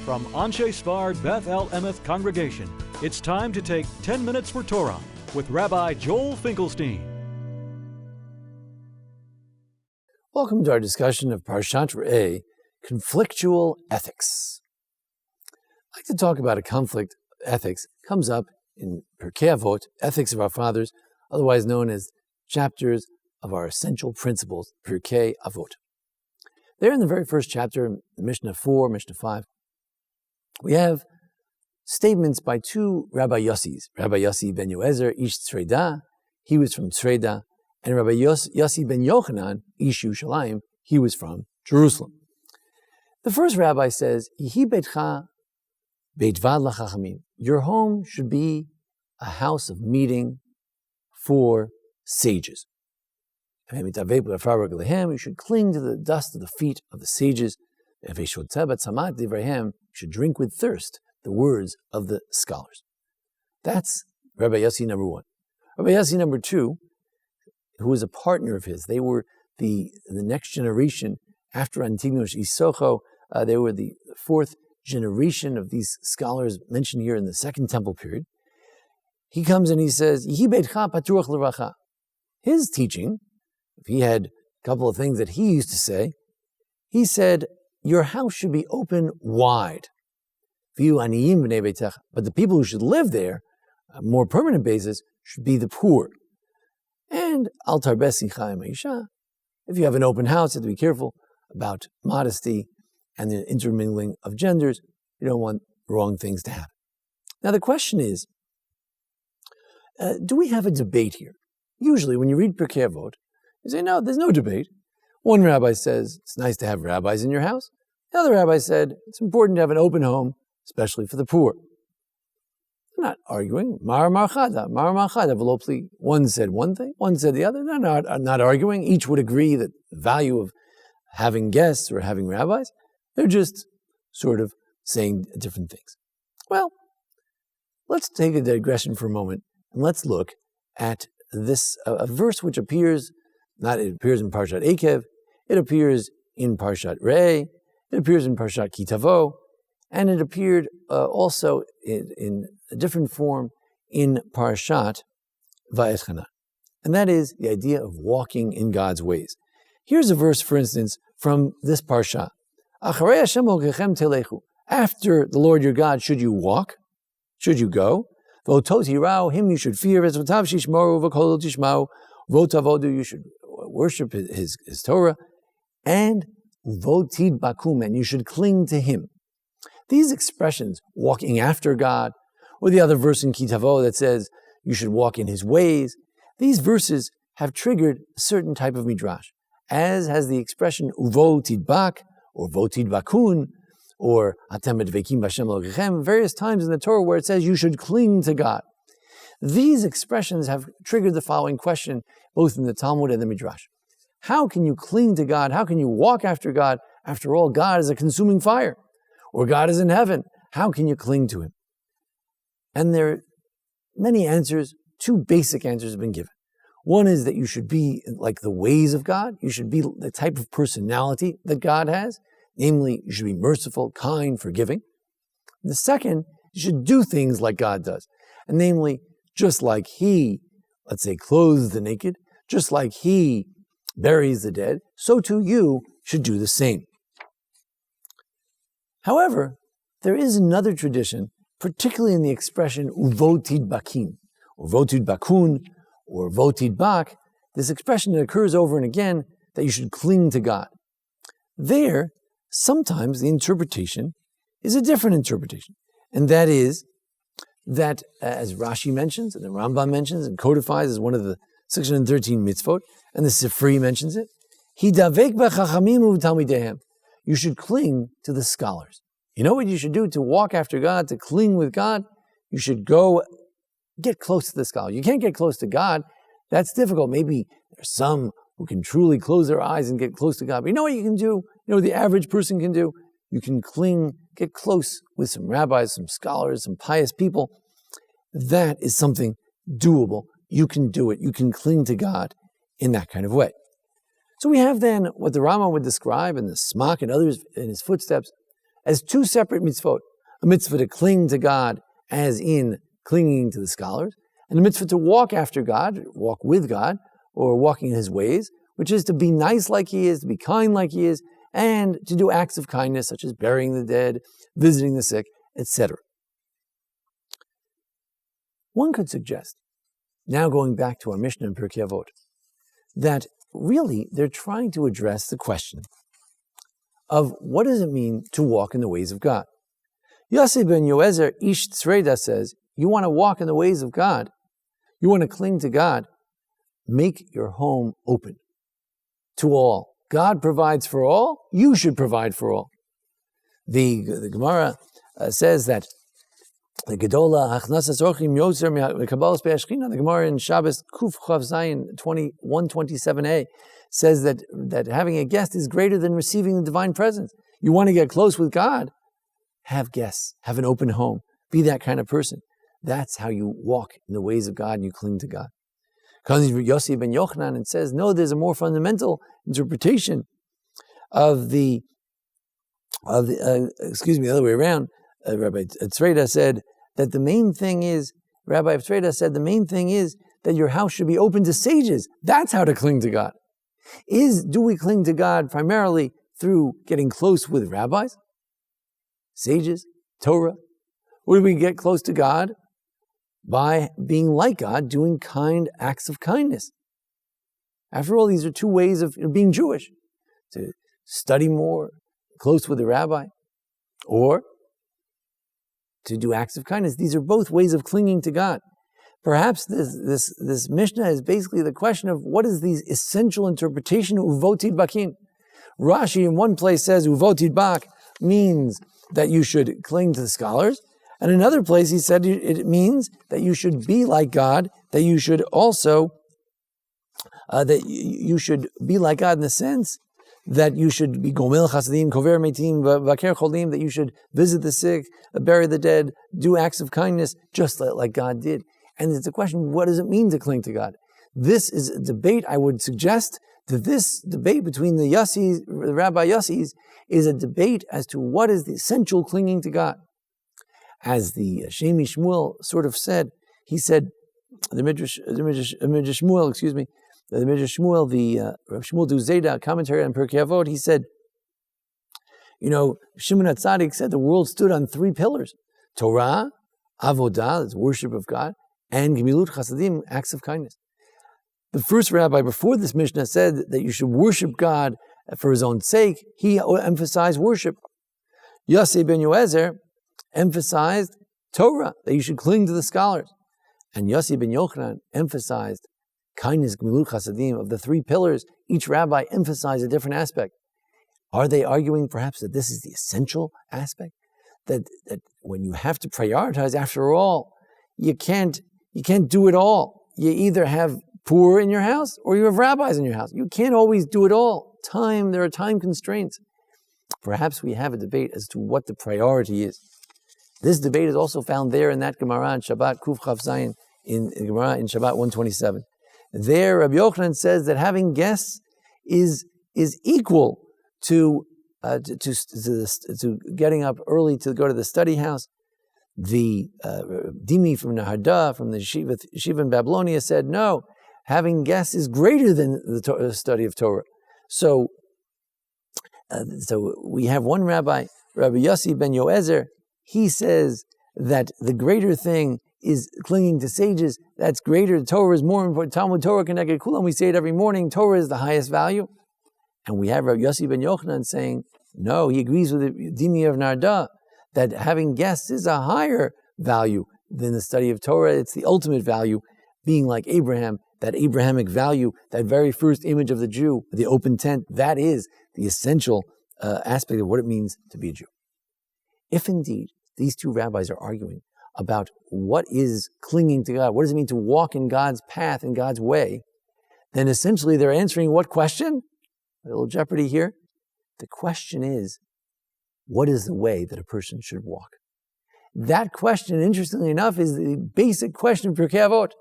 From Anshe Sfard Beth El Emeth Congregation, it's time to take 10 Minutes for Torah with Rabbi Joel Finkelstein. Welcome to our discussion of Parshat Re'eh, Conflictual Ethics. I'd like to talk about a conflict ethics. It comes up in Pirkei Avot, Ethics of Our Fathers, otherwise known as chapters of our essential principles, Pirkei Avot. There in the very first chapter, Mishnah 4, Mishnah 5, we have statements by two Rabbi Yossis, Rabbi Yossi ben Yoezer, Ish Tzreda, he was from Tzreda, and Rabbi Yossi ben Yochanan, Ish Yerushalayim, he was from Jerusalem. The first rabbi says, Yehi beitcha beitvad lachachamim. Your home should be a house of meeting for sages. You should cling to the dust of the feet of the sages. You should drink with thirst the words of the scholars. That's Rabbi Yossi number one. Rabbi Yossi number two, who was a partner of his, they were the next generation after Antignos Isocho. They were the fourth generation of these scholars mentioned here in the Second Temple period. He comes and he says, his teaching, if he had a couple of things that he used to say, he said, your house should be open wide. But the people who should live there, on a more permanent basis, should be the poor. And al tarbesi chayim ha'isha. If you have an open house, you have to be careful about modesty and the intermingling of genders. You don't want wrong things to happen. Now the question is, do we have a debate here? Usually when you read Pirkei Avot, you say, no, there's no debate. One rabbi says, it's nice to have rabbis in your house. The other rabbi said, it's important to have an open home, especially for the poor. They're not arguing. Mar marchada. One said one thing, one said the other. They're not arguing. Each would agree that the value of having guests or having rabbis. They're just sort of saying different things. Well, let's take a digression for a moment and let's look at this, a verse which appears, it appears in Parshat Ekev, it appears in Parshat Re'eh, it appears in Parshat Kitavo, and it appeared also in a different form in Parshat Va'etchanan. And that is the idea of walking in God's ways. Here's a verse, for instance, from this Parsha. After the Lord your God, should you walk? Should you go? Him you should fear. You should worship his Torah. And you should cling to him. These expressions, walking after God, or the other verse in Kitavo that says you should walk in his ways, these verses have triggered a certain type of midrash, as has the expression uvo tidbak, or vo tidbakun, or atem edvekim b'Hashem Elokechem, various times in the Torah where it says you should cling to God. These expressions have triggered the following question, both in the Talmud and the Midrash. How can you cling to God? How can you walk after God? After all, God is a consuming fire, or God is in heaven. How can you cling to him? And there are many answers. Two basic answers have been given. One is that you should be like the ways of God. You should be the type of personality that God has. Namely, you should be merciful, kind, forgiving. The second, you should do things like God does. And namely, just like he, let's say, clothes the naked, just like he buries the dead, so too you should do the same. However, there is another tradition, particularly in the expression uvotid bakin, or votid bakun, or votid bak, this expression that occurs over and again, that you should cling to God. There, sometimes the interpretation is a different interpretation. And that is that, as Rashi mentions, and the Rambam mentions, and codifies as one of the 613 mitzvot, and the Sifri mentions it, Hidavek b'chachamim u'talmidehem. You should cling to the scholars. You know what you should do to walk after God, to cling with God? You should go get close to the scholars. You can't get close to God. That's difficult. Maybe there's some who can truly close their eyes and get close to God. But you know what you can do? You know what the average person can do? You can get close with some rabbis, some scholars, some pious people. That is something doable. You can do it. You can cling to God in that kind of way. So we have then what the Rama would describe, and the Smak and others in his footsteps, as two separate mitzvot. A mitzvah to cling to God, as in clinging to the scholars, and a mitzvah to walk after God, walk with God, or walking in His ways, which is to be nice like He is, to be kind like He is, and to do acts of kindness such as burying the dead, visiting the sick, etc. One could suggest, now going back to our Mishnah in Pirkei Avot, that really they're trying to address the question of what does it mean to walk in the ways of God. Yossi ben Yoezer Ish Tzreida says, you want to walk in the ways of God, you want to cling to God, make your home open to all. God provides for all, you should provide for all. The Gemara says that the Gedola Hachnasas Orchim Yoser Mekabalos Be'ashchina, the Gemara in Shabbos Kuf Chav Zayin 127a says that having a guest is greater than receiving the divine presence. You want to get close with God, have guests, have an open home, be that kind of person. That's how you walk in the ways of God and you cling to God. Comes Yossi ben Yochanan and says, no, there's a more fundamental interpretation of the other way around. Rabbi Tzreida said that the main thing is, Rabbi Tzreida said the main thing is that your house should be open to sages. That's how to cling to God. Do we cling to God primarily through getting close with rabbis, sages, Torah? Or do we get close to God by being like God, doing kind acts of kindness? After all, these are two ways of being Jewish. To study more, close with the rabbi, or to do acts of kindness. These are both ways of clinging to God. Perhaps this Mishnah is basically the question of what is the essential interpretation of uvotid bakin. Rashi in one place says uvotid bak means that you should cling to the scholars. And another place he said it means that you should be like God, that you should also, that you should be like God in the sense that you should be gomel chasadim, kover metim, vaker cholim, that you should visit the sick, bury the dead, do acts of kindness, just like God did. And it's a question, what does it mean to cling to God? This is a debate. I would suggest that this debate between the Yossis, the Rabbi Yossis, is a debate as to what is the essential clinging to God. As the Shemi Shmuel sort of said, he said, the Midrash Shmuel, the Rav Shmuel du Zayda commentary on Pirkei Avot, he said, Shimon HaTzadik said the world stood on three pillars: Torah, Avodah, that's worship of God, and Gemilut Chasadim, acts of kindness. The first rabbi before this Mishnah said that you should worship God for His own sake. He emphasized worship. Yossi ben Yoezer emphasized Torah, that you should cling to the scholars. And Yossi ben Yochanan emphasized kindness, Gemilut Chasadim. Of the three pillars, each rabbi emphasized a different aspect. Are they arguing perhaps that this is the essential aspect? That when you have to prioritize, after all, you can't do it all. You either have poor in your house or you have rabbis in your house. You can't always do it all. There are time constraints. Perhaps we have a debate as to what the priority is. This debate is also found there in that Gemara in Shabbat Kuf Chav Zayin in Gemara in Shabbat 127. There, Rabbi Yochanan says that having guests is equal to getting up early to go to the study house. The Dimi from Naharda, from the Yeshiva in Babylonia, said no, having guests is greater than the study of Torah. So we have one rabbi, Rabbi Yossi ben Yoezer. He says that the greater thing is clinging to sages. That's greater. Torah is more important. Talmud Torah Keneged Kulam. We say it every morning. Torah is the highest value. And we have Rabbi Yossi ben Yochanan saying, no, he agrees with the Dimi of Narda, that having guests is a higher value than the study of Torah. It's the ultimate value, being like Abraham, that Abrahamic value, that very first image of the Jew, the open tent, that is the essential aspect of what it means to be a Jew. If indeed these two rabbis are arguing about what is clinging to God, what does it mean to walk in God's path, in God's way, then essentially they're answering what question? A little jeopardy here. The question is, what is the way that a person should walk? That question, interestingly enough, is the basic question of Pirkei Avot.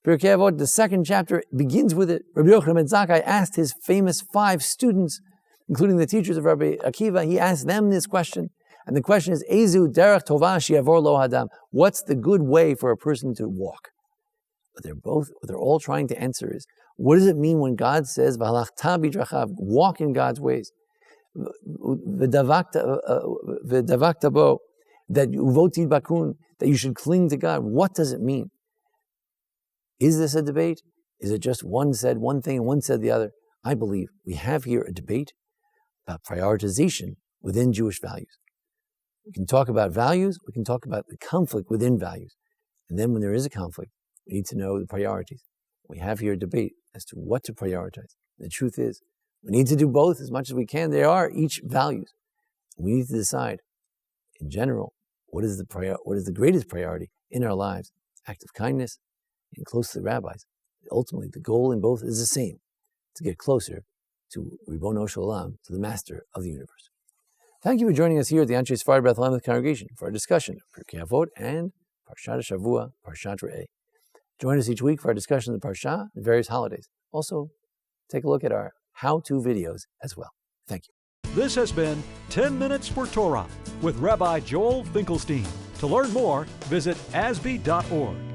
Pirkei Avot, the second chapter, begins with it. Rabbi Yochanan ben Zakkai asked his famous 5 students, including the teachers of Rabbi Akiva, he asked them this question. And the question is, Ezu derech tova she'yavor lo hadam. What's the good way for a person to walk? What they're all trying to answer is, what does it mean when God says, V'halachta bidrachav, walk in God's ways? V'davakta bo, that uvotid bakun, that you should cling to God. What does it mean? Is this a debate? Is it just one said one thing and one said the other? I believe we have here a debate about prioritization within Jewish values. We can talk about values, we can talk about the conflict within values. And then when there is a conflict, we need to know the priorities. We have here a debate as to what to prioritize. The truth is, we need to do both as much as we can. They are each values. We need to decide, in general, what is the greatest priority in our lives? Act of kindness and close to the rabbis. Ultimately, the goal in both is the same, to get closer to Ribono Shel Olam, to the Master of the universe. Thank you for joining us here at the Anshe Sephardi Beth Elameth Congregation for our discussion of Pirkei Avot and Parshat Shavua, Parshat Re'eh. Join us each week for our discussion of the Parsha and various holidays. Also, take a look at our how-to videos as well. Thank you. This has been 10 Minutes for Torah with Rabbi Joel Finkelstein. To learn more, visit ASBEE.org.